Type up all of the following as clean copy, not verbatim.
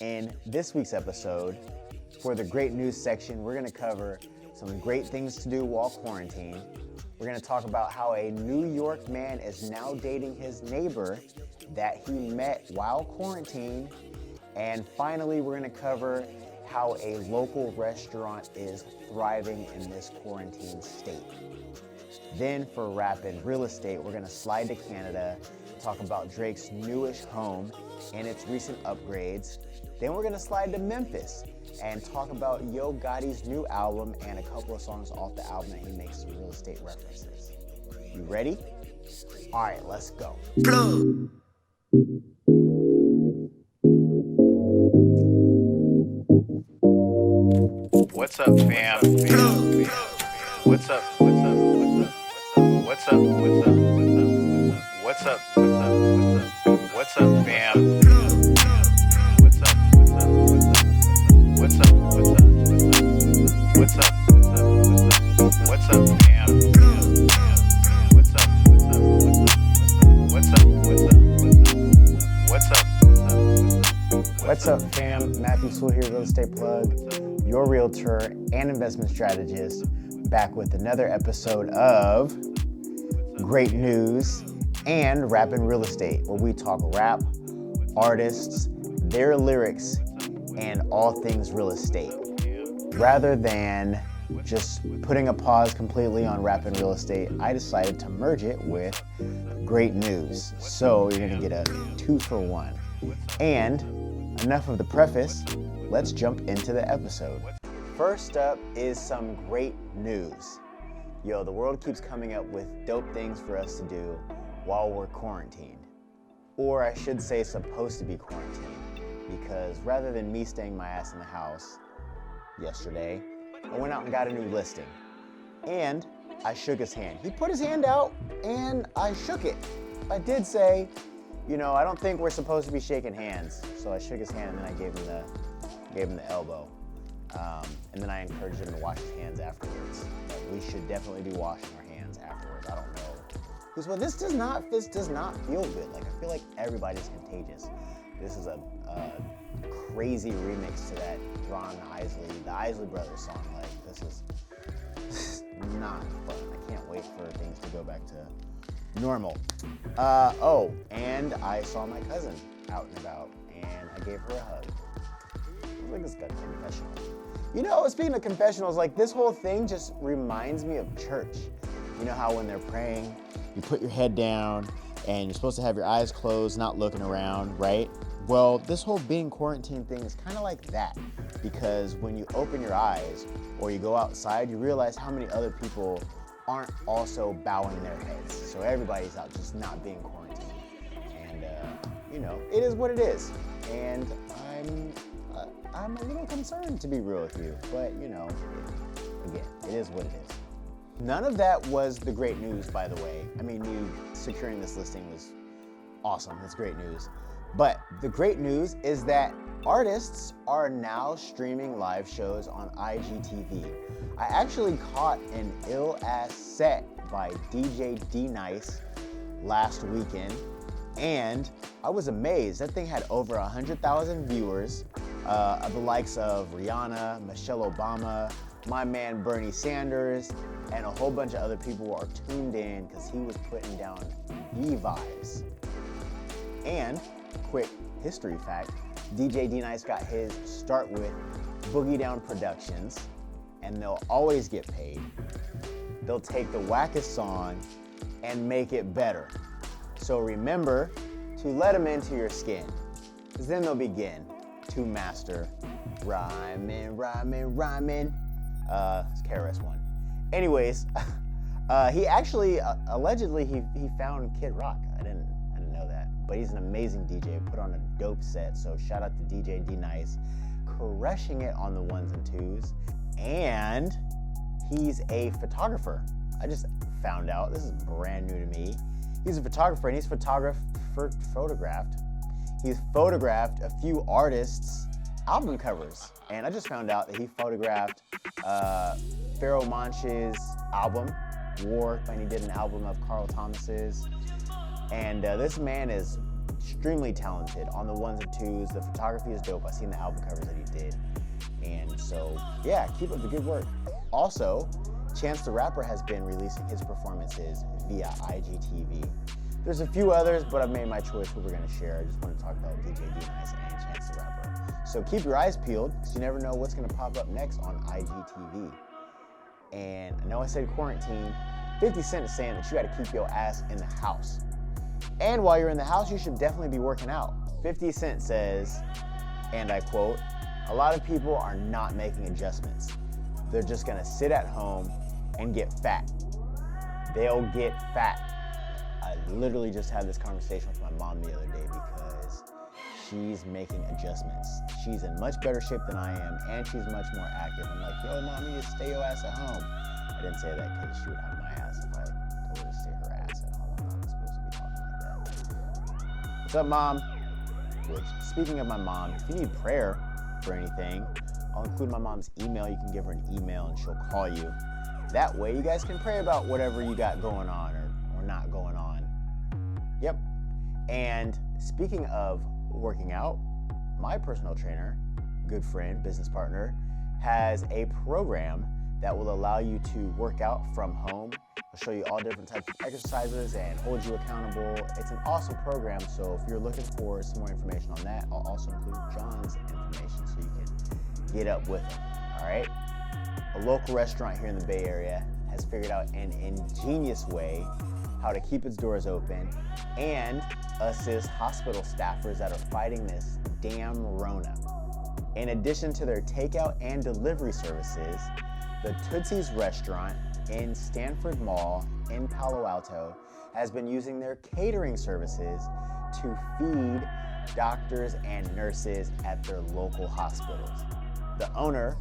In this week's episode, for the great news section, we're going to cover some great things to do while quarantined. We're going to talk about how a New York man is now dating his neighbor that he met while quarantined. And finally, we're going to cover how a local restaurant is thriving in this quarantine state. Then for Rap and Real Estate, we're going to slide to Canada, talk about Drake's newish home and its recent upgrades. Then we're going to slide to Memphis and talk about Yo Gotti's new album and a couple of songs off the album that he makes some real estate references. You ready? All right, let's go. What's up, fam? What's up? What's up? What's up? What's up? What's up? What's up? What's up, fam? What's up? What's up? What's up? What's up, fam? What's up? What's up, fam? Matthew Sewell here, Real Estate Plug, your realtor and investment strategist, back with another episode of Great News and Rap and Real Estate, where we talk rap, artists, their lyrics, and all things real estate. Rather than just putting a pause completely on rap and real estate, I decided to merge it with Great News. So you're gonna get a 2-for-1. And enough of the preface, let's jump into the episode. First up is some great news. Yo, the world keeps coming up with dope things for us to do while we're quarantined. Or I should say supposed to be quarantined, because rather than me staying my ass in the house yesterday, I went out and got a new listing. And I shook his hand. He put his hand out and I shook it. I did say, I don't think we're supposed to be shaking hands. So I shook his hand and then I gave him the elbow. And then I encouraged him to wash his hands afterwards. But we should definitely be washing our hands afterwards. I don't know. Because this does not feel good. Like, I feel like everybody's contagious. This is a crazy remix to that the Isley Brothers song. Like, this is not fun. I can't wait for things to go back to normal. And I saw my cousin out and about, and I gave her a hug. It was like this confessional. Speaking of confessionals, like, this whole thing just reminds me of church. You know how when they're praying, you put your head down, and you're supposed to have your eyes closed, not looking around, right? Well, this whole being quarantined thing is kind of like that, because when you open your eyes or you go outside, you realize how many other people aren't also bowing their heads. So everybody's out just not being quarantined. And, it is what it is. And I'm a little concerned, to be real with you. But, again, it is what it is. None of that was the great news, by the way. I mean, me securing this listing was awesome. That's great news. But the great news is that artists are now streaming live shows on IGTV. I actually caught an ill-ass set by DJ D-Nice last weekend, and I was amazed. That thing had over 100,000 viewers, of the likes of Rihanna, Michelle Obama, my man Bernie Sanders, and a whole bunch of other people are tuned in because he was putting down vibes. And quick history fact, DJ D-Nice got his start with Boogie Down Productions, and they'll always get paid. They'll take the wackest song and make it better. So remember to let them into your skin, because then they'll begin to master rhyming. It's KRS-One. Anyways, he actually, allegedly, he found Kid Rock. I didn't know that. But he's an amazing DJ, put on a dope set. So shout out to DJ D-Nice, crushing it on the ones and twos. And he's a photographer. I just found out, this is brand new to me. He's a photographer, and he's photographed a few artists' album covers. And I just found out that he photographed Pharoah Monch's album, War, and he did an album of Carl Thomas's. And this man is extremely talented on the ones and twos. The photography is dope. I've seen the album covers that he did. And so, yeah, keep up the good work. Also, Chance the Rapper has been releasing his performances via IGTV. There's a few others, but I've made my choice who we're gonna share. I just want to talk about DJ D-Nice and Chance the Rapper. So keep your eyes peeled, because you never know what's gonna pop up next on IGTV. And I know I said quarantine. 50 Cent is saying that you gotta keep your ass in the house. And while you're in the house, you should definitely be working out. 50 Cent says, and I quote, "A lot of people are not making adjustments. They're just gonna sit at home and get fat. They'll get fat." I literally just had this conversation with my mom the other day because she's making adjustments. She's in much better shape than I am, and she's much more active. I'm like, yo, mom, you need to stay your ass at home. I didn't say that because she would have my ass if I told her to stay her ass at home. I'm not supposed to be talking like that. What's up, Mom? Which, speaking of my mom, if you need prayer for anything, I'll include my mom's email. You can give her an email and she'll call you. That way you guys can pray about whatever you got going on or not going on. Yep. And speaking of working out, my personal trainer, good friend, business partner, has a program that will allow you to work out from home. I'll show you all different types of exercises and hold you accountable. It's an awesome program, so if you're looking for some more information on that, I'll also include John's information so you can get up with him, all right? A local restaurant here in the Bay Area has figured out an ingenious way how to keep its doors open and assist hospital staffers that are fighting this damn Rona. In addition to their takeout and delivery services, the Tootsie's restaurant in Stanford Mall in Palo Alto has been using their catering services to feed doctors and nurses at their local hospitals. The owner,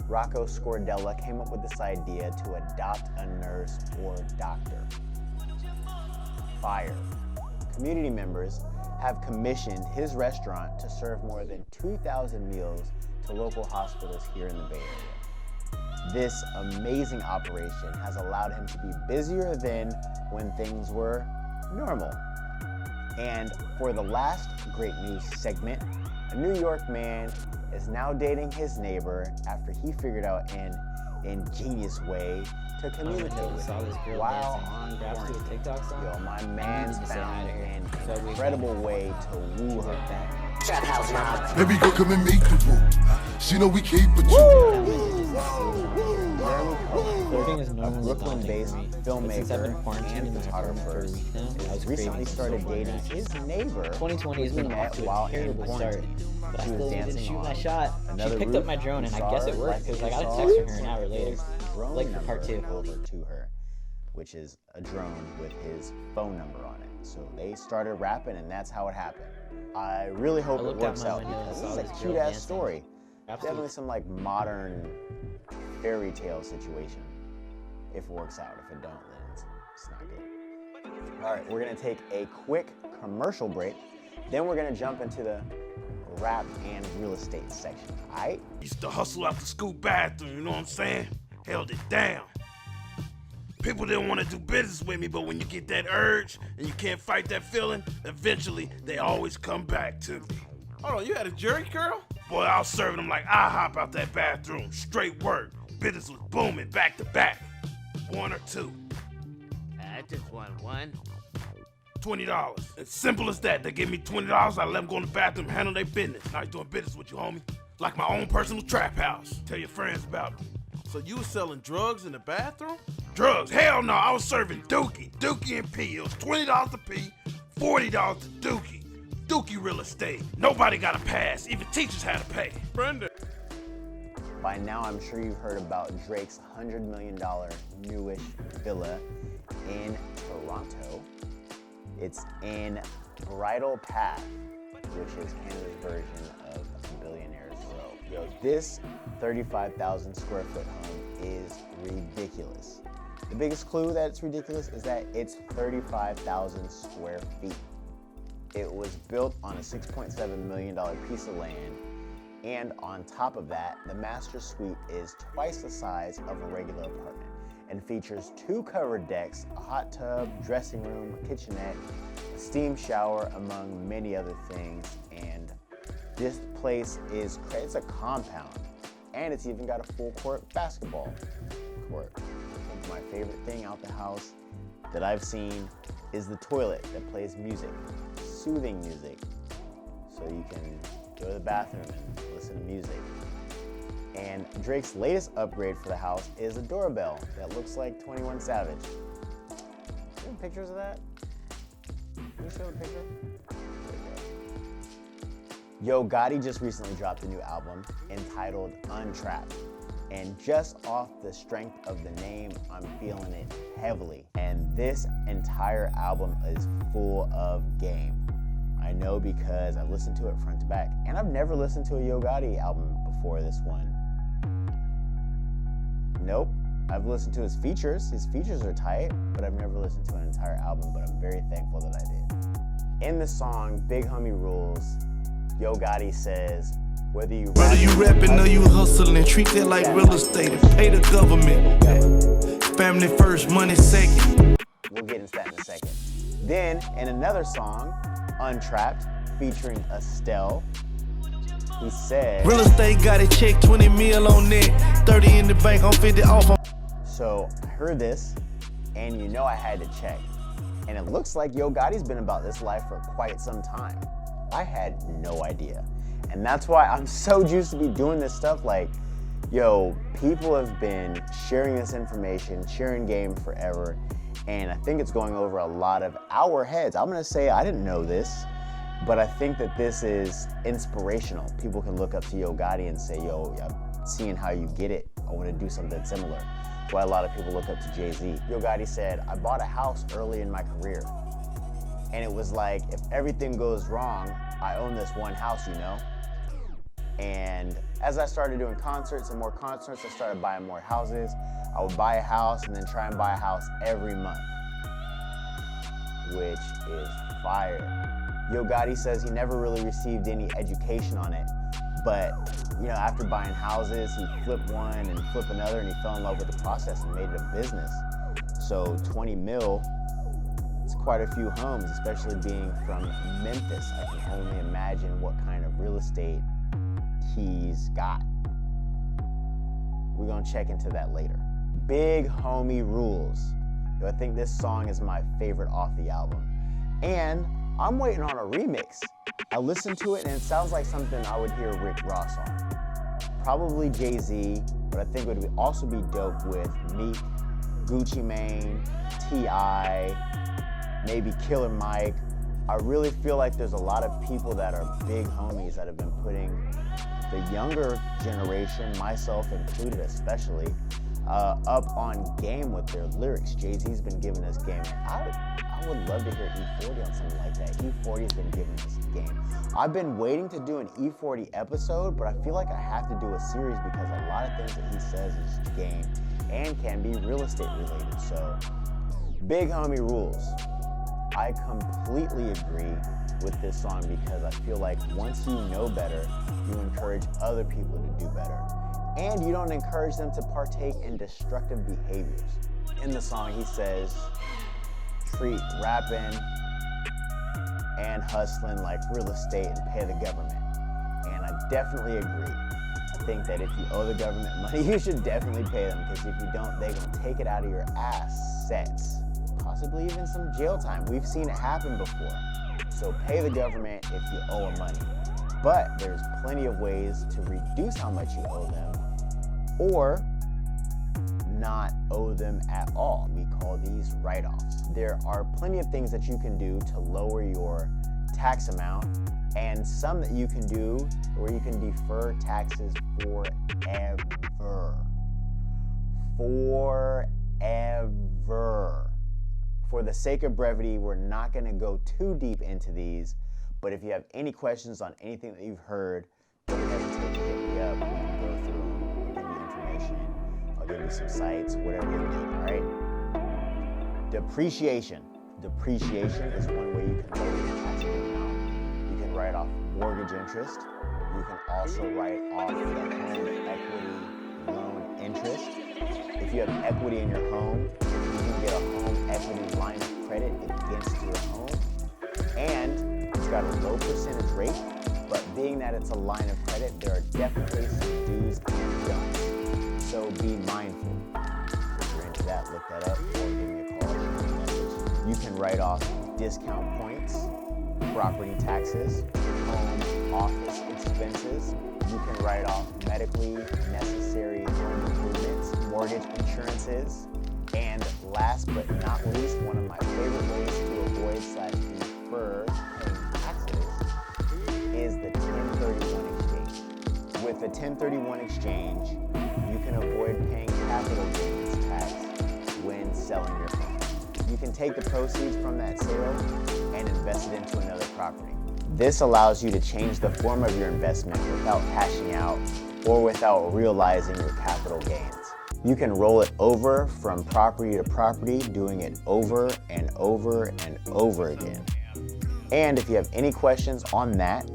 Rocco Scordella, came up with this idea to adopt a nurse or doctor. Fire. Community members have commissioned his restaurant to serve more than 2,000 meals to local hospitals here in the Bay Area. This amazing operation has allowed him to be busier than when things were normal. And for the last great news segment, a New York man is now dating his neighbor after he figured out an ingenious way to communicate with him while on quarantine. Yo, my man's found an incredible way to woo her. Trap house now. Baby girl, come and meet the boo. She know we keep it true. A Brooklyn-based filmmaker and photographer has recently started dating his neighbor. 2020 has been off to a terrible start, but I still didn't shoot my shot. She picked up my drone, and I guess it worked because I got a text from her an hour later, like for part 2. Over to her, which is a drone with his phone number on it. So they started rapping, and that's how it happened. I really hope it works out because this is a cute-ass story. Definitely some like modern fairy tale situation. If it works out, if it don't, then it's not good. All right, we're gonna take a quick commercial break. Then we're gonna jump into the rap and real estate section, all right? Used to hustle out the school bathroom, you know what I'm saying? Held it down. People didn't want to do business with me, but when you get that urge and you can't fight that feeling, eventually they always come back to me. Hold on, you had a jury curl? Boy, I was serving them like I hop out that bathroom, straight work. Business was booming back to back. 1 or 2. I just want one. $20. As simple as that. They give me $20, I let them go in the bathroom, handle their business. Now he's doing business with you, homie. Like my own personal trap house. Tell your friends about it. So you was selling drugs in the bathroom? Drugs? Hell no, I was serving Dookie and P. It was $20 a P, $40 to Dookie. Dookie real estate. Nobody got a pass, even teachers had to pay. Brenda. By now, I'm sure you've heard about Drake's $100 million newish villa in Toronto. It's in Bridle Path, which is Canada's version of Billionaire's Row. Yo, this 35,000 square foot home is ridiculous. The biggest clue that it's ridiculous is that it's 35,000 square feet. It was built on a $6.7 million piece of land. And on top of that, the master suite is twice the size of a regular apartment. and features 2 covered decks, a hot tub, dressing room, a kitchenette, a steam shower, among many other things. And this place it's a compound, and it's even got a full court basketball court. I think my favorite thing out the house that I've seen is the toilet that plays music, soothing music, so you can go to the bathroom and listen to music. And Drake's latest upgrade for the house is a doorbell that looks like 21 Savage. Do you have pictures of that? Can you show the picture? Yo Gotti just recently dropped a new album entitled Untrapped. And just off the strength of the name, I'm feeling it heavily. And this entire album is full of game. I know because I've listened to it front to back. And I've never listened to a Yo Gotti album before this one. Nope. I've listened to his features. His features are tight, but I've never listened to an entire album, but I'm very thankful that I did. In the song, Big Homie Rules, Yo Gotti says, whether you rapping or you hustling, treat that like real estate and pay the government. Family first, money second. We'll get into that in a second. Then, in another song, Untrapped, featuring Estelle, he said, real estate got a check, 20 mil on that, 30 in the bank, I'm 50 off. So I heard this, and you know I had to check. And it looks like Yo Gotti's been about this life for quite some time. I had no idea. And that's why I'm so juiced to be doing this stuff. Like, yo, people have been sharing this information, sharing game forever, and I think it's going over a lot of our heads. I'm gonna say I didn't know this, but I think that this is inspirational. People can look up to Yo Gotti and say, yo, I'm seeing how you get it. I wanna do something similar. That's why a lot of people look up to Jay-Z. Yo Gotti said, I bought a house early in my career. And it was like, if everything goes wrong, I own this one house, you know? And as I started doing concerts and more concerts, I started buying more houses. I would buy a house and then try and buy a house every month, which is fire. Yo Gotti says he never really received any education on it, but you know, after buying houses, he flipped one and flipped another, and he fell in love with the process and made it a business. So 20 mil, it's quite a few homes, especially being from Memphis. I can only imagine what kind of real estate he's got. We're gonna check into that later. Big Homie Rules. Yo, I think this song is my favorite off the album. And I'm waiting on a remix. I listened to it and it sounds like something I would hear Rick Ross on. Probably Jay-Z, but I think it would also be dope with Meek, Gucci Mane, T.I., maybe Killer Mike. I really feel like there's a lot of people that are big homies that have been putting the younger generation, myself included especially, up on game with their lyrics. Jay-Z's been giving us game. I would love to hear E40 on something like that. E40's been giving us game. I've been waiting to do an E40 episode, but I feel like I have to do a series because a lot of things that he says is game and can be real estate related. So, Big Homie Rules. I completely agree with this song because I feel like once you know better, you encourage other people to do better. And you don't encourage them to partake in destructive behaviors. In the song, he says, treat rapping and hustling like real estate and pay the government. And I definitely agree. I think that if you owe the government money, you should definitely pay them, because if you don't, they're gonna take it out of your assets. Possibly even some jail time. We've seen it happen before. So pay the government if you owe them money. But there's plenty of ways to reduce how much you owe them or not owe them at all. We call these write-offs. There are plenty of things that you can do to lower your tax amount, and some that you can do where you can defer taxes forever. Forever. For the sake of brevity, we're not going to go too deep into these, but if you have any questions on anything that you've heard, don't hesitate to hit me up. We can go through them, I'll give you information, I'll give you some sites, whatever you need, all right? Depreciation. Depreciation is one way you can lower your taxable amount. You can write off mortgage interest. You can also write off the home equity loan interest. If you have equity in your home, you can get a home equity line of credit against your home. And it's got a low percentage rate, but being that it's a line of credit, there are definitely some do's and don'ts. So be mindful. If you're into that, look that up or give me a call or shoot me a message. You can write off discount points, property taxes, home office expenses. You can write off medically necessary home improvements, mortgage insurances, and last but not least, one of my favorite ways to avoid/defer paying taxes is the 1031 exchange. With the 1031 exchange, you can avoid paying capital gains tax when selling your home. You can take the proceeds from that sale and invest it into another property. This allows you to change the form of your investment without cashing out or without realizing your capital gains. You can roll it over from property to property, doing it over and over and over again. And if you have any questions on that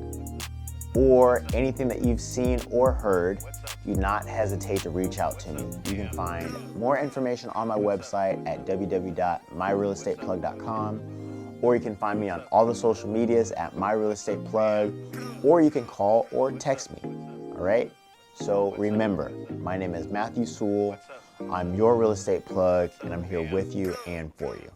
or anything that you've seen or heard, do not hesitate to reach out to me. You can find more information on my website at www.myrealestateplug.com, or you can find me on all the social medias at myrealestateplug, or you can call or text me, all right? So remember, my name is Matthew Sewell. I'm your real estate plug, and I'm here with you and for you.